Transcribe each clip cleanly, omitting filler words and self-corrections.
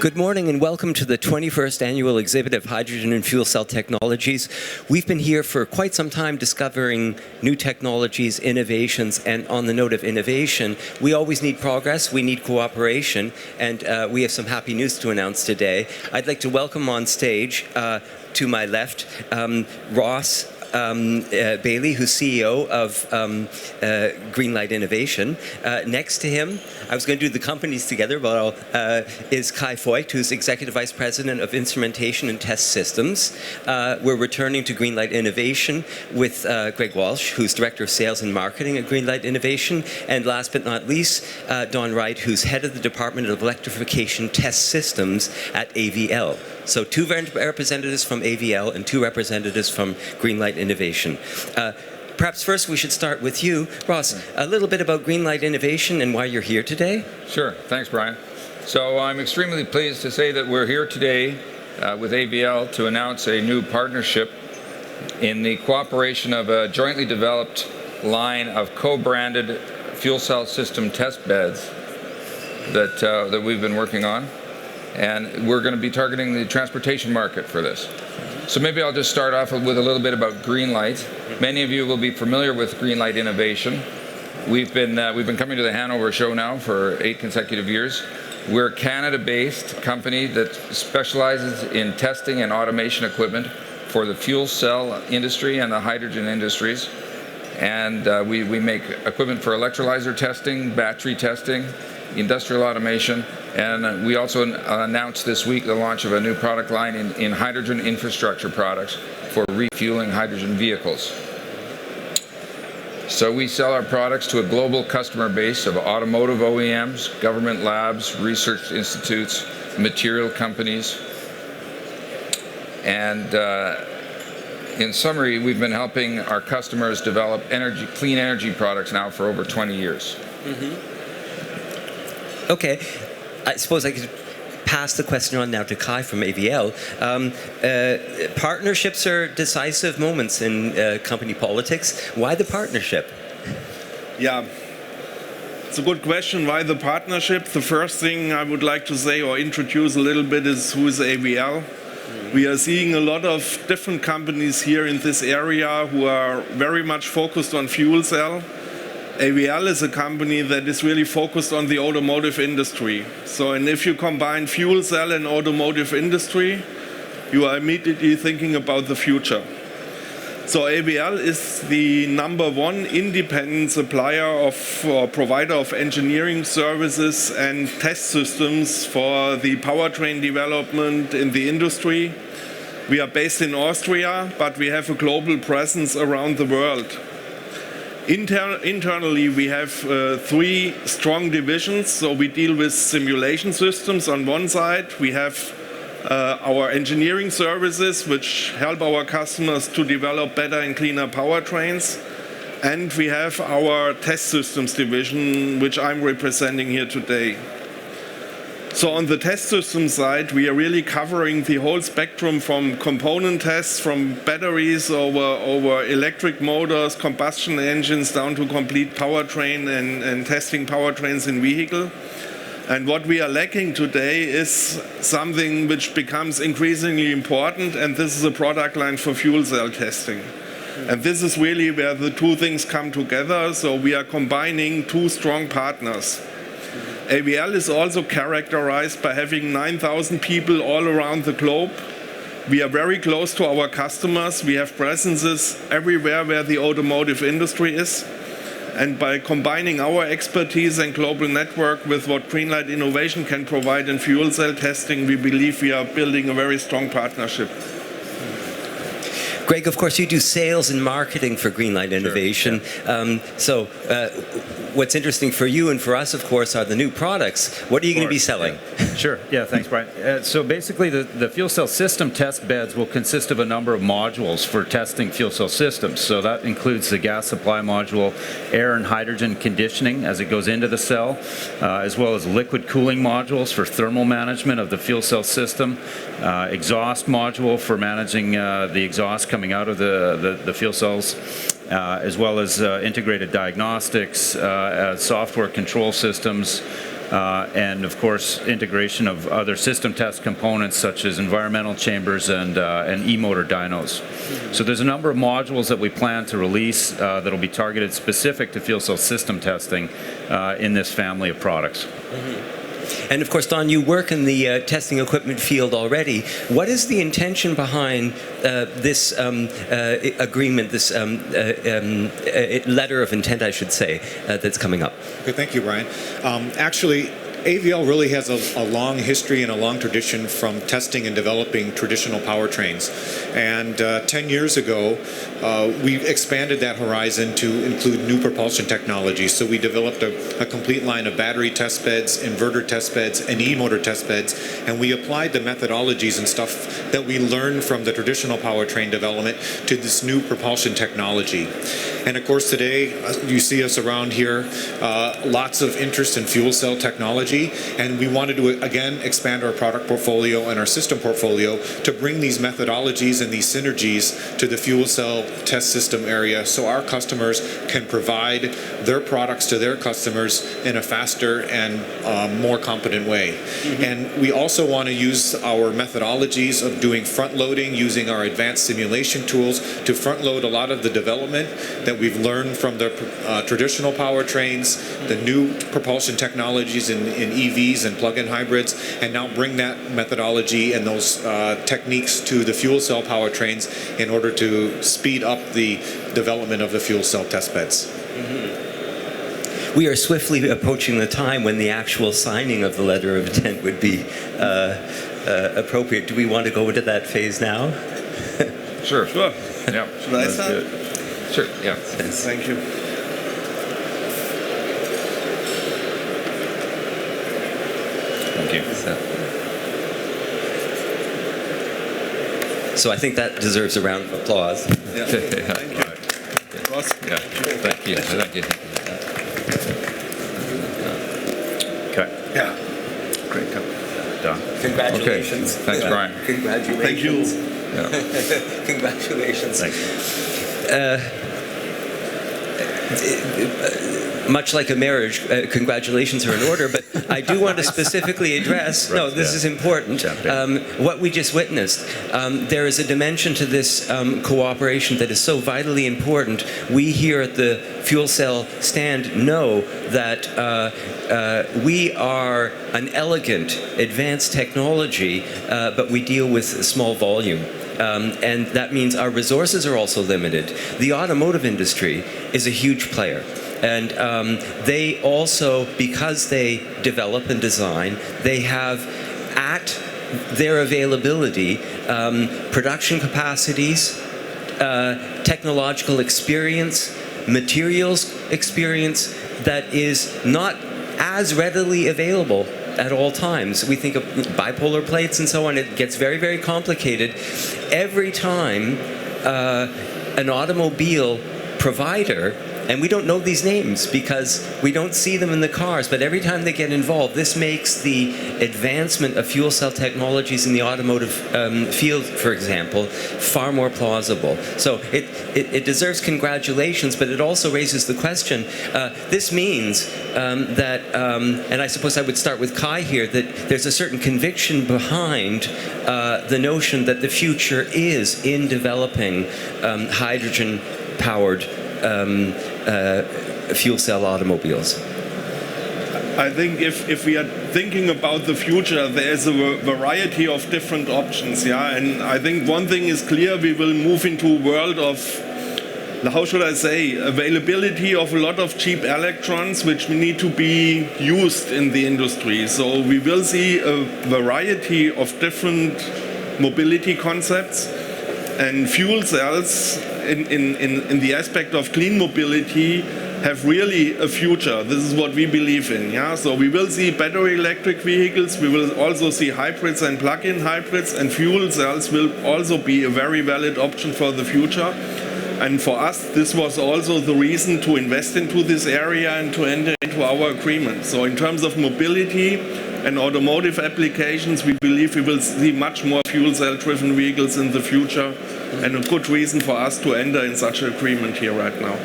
Good morning and welcome to the 21st Annual Exhibit of Hydrogen and Fuel Cell Technologies. We've been here for quite some time discovering new technologies, innovations, and on the note of innovation, we always need progress, we need cooperation, and we have some happy news to announce today. I'd like to welcome on stage, to my left, Ross Bailey, who's CEO of Greenlight Innovation. Next to him, I was going to do the companies together, but is Kai Voigt, who's Executive Vice President of Instrumentation and Test Systems. We're returning to Greenlight Innovation with Greg Walsh, who's Director of Sales and Marketing at Greenlight Innovation. And last but not least, Don Wright, who's Head of the Department of Electrification Test Systems at AVL. So two representatives from AVL and two representatives from Greenlight Innovation. Perhaps first we should start with you. Ross, a little bit about Greenlight Innovation and why you're here today. Sure. Thanks, Brian. So I'm extremely pleased to say that we're here today with AVL to announce a new partnership in the cooperation of a jointly developed line of co-branded fuel cell system test beds that we've been working on. And we're going to be targeting the transportation market for this. So maybe I'll just start off with a little bit about Greenlight. Many of you will be familiar with Greenlight Innovation. We've been coming to the Hanover show now for 8 consecutive years. We're a Canada-based company that specializes in testing and automation equipment for the fuel cell industry and the hydrogen industries. And we make equipment for electrolyzer testing, battery testing, industrial automation, and we also announced this week the launch of a new product line in hydrogen infrastructure products for refueling hydrogen vehicles. So we sell our products to a global customer base of automotive OEMs, government labs, research institutes, material companies, and in summary, we've been helping our customers develop clean energy products now for over 20 years. Okay, I suppose I could pass the question on now to Kai from AVL. Partnerships are decisive moments in company politics. Why the partnership? Yeah, it's a good question. Why the partnership? The first thing I would like to say or introduce a little bit is who is AVL. We are seeing a lot of different companies here in this area who are very much focused on fuel cell. AVL is a company that is really focused on the automotive industry. So, and if you combine fuel cell and automotive industry, you are immediately thinking about the future. So AVL is the #1 independent supplier or provider of engineering services and test systems for the powertrain development in the industry. We are based in Austria, but we have a global presence around the world. Internally, we have 3 strong divisions. So we deal with simulation systems on one side. We have our engineering services, which help our customers to develop better and cleaner powertrains. And we have our test systems division, which I'm representing here today. So on the test system side, we are really covering the whole spectrum from component tests, from batteries over electric motors, combustion engines, down to complete powertrain and testing powertrains in vehicle. And what we are lacking today is something which becomes increasingly important, and this is a product line for fuel cell testing. And this is really where the two things come together. So we are combining 2 strong partners. AVL is also characterized by having 9,000 people all around the globe. We are very close to our customers. We have presences everywhere where the automotive industry is. And by combining our expertise and global network with what Greenlight Innovation can provide in fuel cell testing, we believe we are building a very strong partnership. Greg, of course, you do sales and marketing for Greenlight Innovation. Sure. What's interesting for you and for us, of course, are the new products. What are you going to be selling? Yeah. Sure. Yeah, thanks, Brian. So basically, the fuel cell system test beds will consist of a number of modules for testing fuel cell systems. So that includes the gas supply module, air and hydrogen conditioning as it goes into the cell, as well as liquid cooling modules for thermal management of the fuel cell system, exhaust module for managing the exhaust coming out of the fuel cells, as well as integrated diagnostics, software control systems, and of course integration of other system test components such as environmental chambers and e-motor dynos. So there's a number of modules that we plan to release that will be targeted specific to fuel cell system testing in this family of products. And of course, Don, you work in the testing equipment field already. What is the intention behind this agreement, this letter of intent, I should say, that's coming up? Okay, thank you, Brian. Actually, AVL really has a long history and a long tradition from testing and developing traditional powertrains. And 10 years ago, we expanded that horizon to include new propulsion technologies. So we developed a complete line of battery test beds, inverter test beds, and e-motor test beds. And we applied the methodologies and stuff that we learned from the traditional powertrain development to this new propulsion technology. And of course, today, you see us around here, lots of interest in fuel cell technology. And we wanted to, again, expand our product portfolio and our system portfolio to bring these methodologies and these synergies to the fuel cell test system area so our customers can provide their products to their customers in a faster and more competent way. And we also want to use our methodologies of doing front loading, using our advanced simulation tools to front load a lot of the development that we've learned from the traditional powertrains, the new propulsion technologies in EVs and plug-in hybrids, and now bring that methodology and those techniques to the fuel cell powertrains in order to speed up the development of the fuel cell test beds. We are swiftly approaching the time when the actual signing of the letter of intent would be appropriate. Do we want to go into that phase now? Sure. Sure. Yeah. Should I start? Sure. Yeah. Thank you. Thank you. So I think that deserves a round of applause. Yeah. Thank you. Ross? Yeah. Thank you. Thank you. Okay. Yeah. Great. Done. Congratulations. Okay. Thanks, Brian. Congratulations. Thank you. Yeah. Congratulations. Thanks. Much like a marriage, congratulations are in order, but I do want to specifically address, no, this is important, what we just witnessed. There is a dimension to this cooperation that is so vitally important. We here at the fuel cell stand know that we are an elegant, advanced technology, but we deal with small volume. And that means our resources are also limited. The automotive industry is a huge player. And they also, because they develop and design, they have at their availability production capacities, technological experience, materials experience that is not as readily available at all times. We think of bipolar plates and so on. It gets very, very complicated. Every time an automobile provider, and we don't know these names because we don't see them in the cars, but every time they get involved, this makes the advancement of fuel cell technologies in the automotive field, for example, far more plausible. So it deserves congratulations, but it also raises the question. This means that, and I suppose I would start with Kai here, that there's a certain conviction behind the notion that the future is in developing hydrogen-powered fuel cell automobiles. I think if we are thinking about the future, there is a variety of different options, yeah. And I think one thing is clear: we will move into a world of, how should I say, availability of a lot of cheap electrons, which need to be used in the industry. So we will see a variety of different mobility concepts, and fuel cells in the aspect of clean mobility have really a future. This is what we believe in. Yeah? So we will see battery electric vehicles, we will also see hybrids and plug-in hybrids, and fuel cells will also be a very valid option for the future. And for us, this was also the reason to invest into this area and to enter into our agreement. So in terms of mobility and automotive applications, we believe we will see much more fuel cell-driven vehicles in the future, and a good reason for us to enter in such an agreement here right now.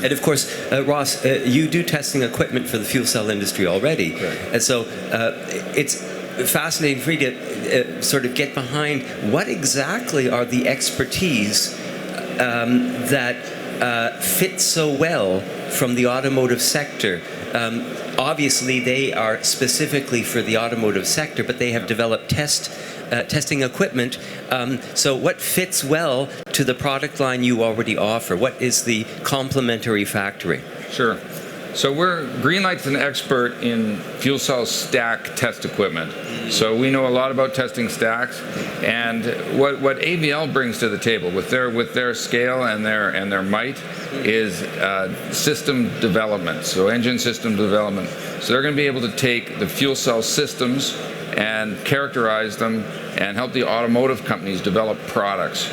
And of course, Ross, you do testing equipment for the fuel cell industry already. Correct. And so it's fascinating for you to sort of get behind what exactly are the expertise that fit so well from the automotive sector. Obviously, they are specifically for the automotive sector, but they have developed testing equipment. So what fits well to the product line you already offer? What is the complementary factory? Sure. So Greenlight's an expert in fuel cell stack test equipment. So we know a lot about testing stacks, and what AVL brings to the table with their scale and their might is system development. So engine system development. So they're going to be able to take the fuel cell systems and characterize them and help the automotive companies develop products.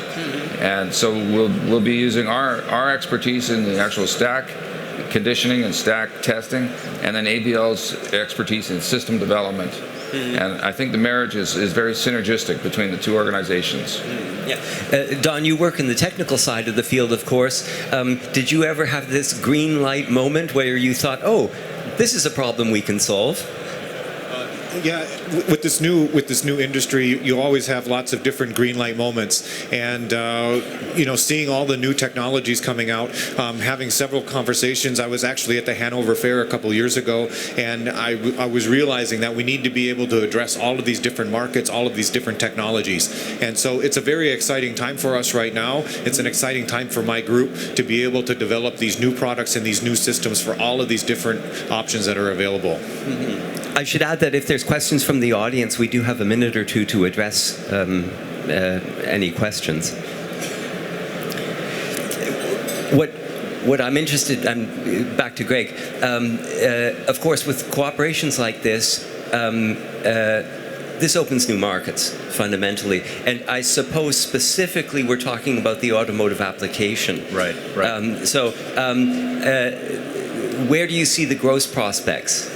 And so we'll be using our expertise in the actual stack conditioning and stack testing, and then AVL's expertise in system development. And I think the marriage is very synergistic between the two organizations. Yeah. Don, you work in the technical side of the field, of course. Did you ever have this green light moment where you thought, oh, this is a problem we can solve? Yeah, with this new industry, you always have lots of different green light moments, and seeing all the new technologies coming out, having several conversations. I was actually at the Hanover Fair a couple years ago, and I was realizing that we need to be able to address all of these different markets, all of these different technologies, and so it's a very exciting time for us right now. It's an exciting time for my group to be able to develop these new products and these new systems for all of these different options that are available. I should add that if there's questions from the audience, we do have a minute or two to address any questions. What I'm interested, back to Greig. Of course, with cooperations like this, this opens new markets fundamentally, and I suppose specifically we're talking about the automotive application. Right. Where do you see the growth prospects?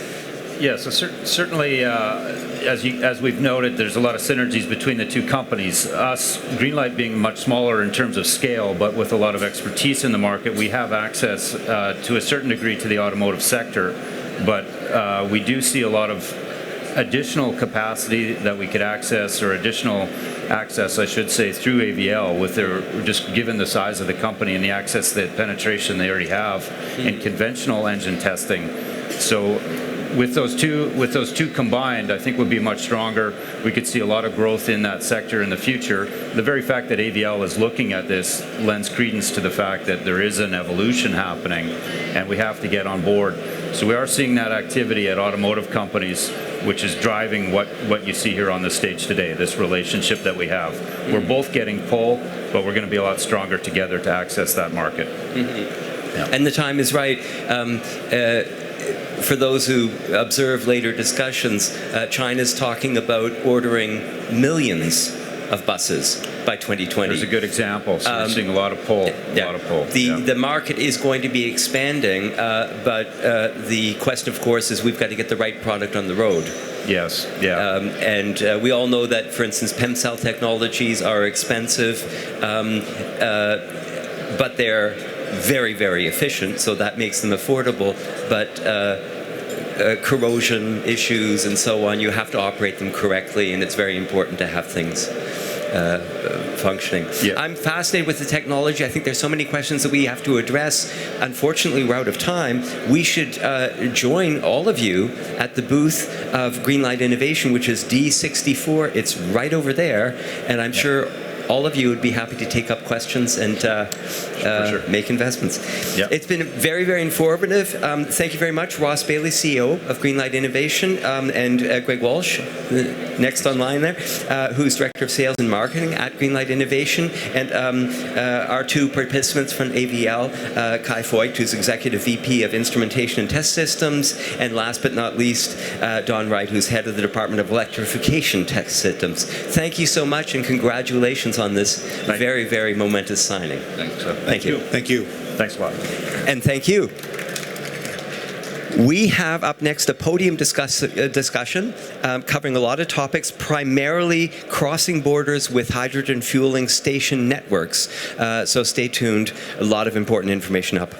Yeah, so certainly, as we've noted, there's a lot of synergies between the two companies. Us, Greenlight being much smaller in terms of scale, but with a lot of expertise in the market, we have access to a certain degree to the automotive sector. But we do see a lot of additional capacity that we could access, or additional access, I should say, through AVL, with their, just given the size of the company and the access, the penetration they already have in conventional engine testing. So with those two combined, I think we'll be much stronger. We could see a lot of growth in that sector in the future. The very fact that AVL is looking at this lends credence to the fact that there is an evolution happening, and we have to get on board. So we are seeing that activity at automotive companies, which is driving what you see here on the stage today, this relationship that we have. We're both getting pull, but we're going to be a lot stronger together to access that market. Yeah. And the time is right. For those who observe later discussions, China's talking about ordering millions of buses by 2020. There's a good example. So we're seeing a lot of pull. The market is going to be expanding, but the question, of course, is we've got to get the right product on the road. Yes. Yeah. And we all know that, for instance, PEM cell technologies are expensive, but they're very, very efficient, so that makes them affordable. But corrosion issues and so on, you have to operate them correctly, and it's very important to have things functioning. Yeah. I'm fascinated with the technology. I think there's so many questions that we have to address. Unfortunately, we're out of time. We should join all of you at the booth of Greenlight Innovation, which is D64. It's right over there, and I'm sure all of you would be happy to take up questions and make investments. Yep. It's been very, very informative. Thank you very much, Ross Bailey, CEO of Greenlight Innovation, and Greig Walsh, next online there, who's Director of Sales and Marketing at Greenlight Innovation, and our two participants from AVL, Kai Voigt, who's Executive VP of Instrumentation and Test Systems, and last but not least, Don Wright, who's Head of the Department of Electrification Test Systems. Thank you so much, and congratulations on this very, very momentous signing. Thanks. Thank you. Thank you. Thanks a lot. And thank you. We have up next a podium discussion covering a lot of topics, primarily crossing borders with hydrogen fueling station networks. So stay tuned. A lot of important information up.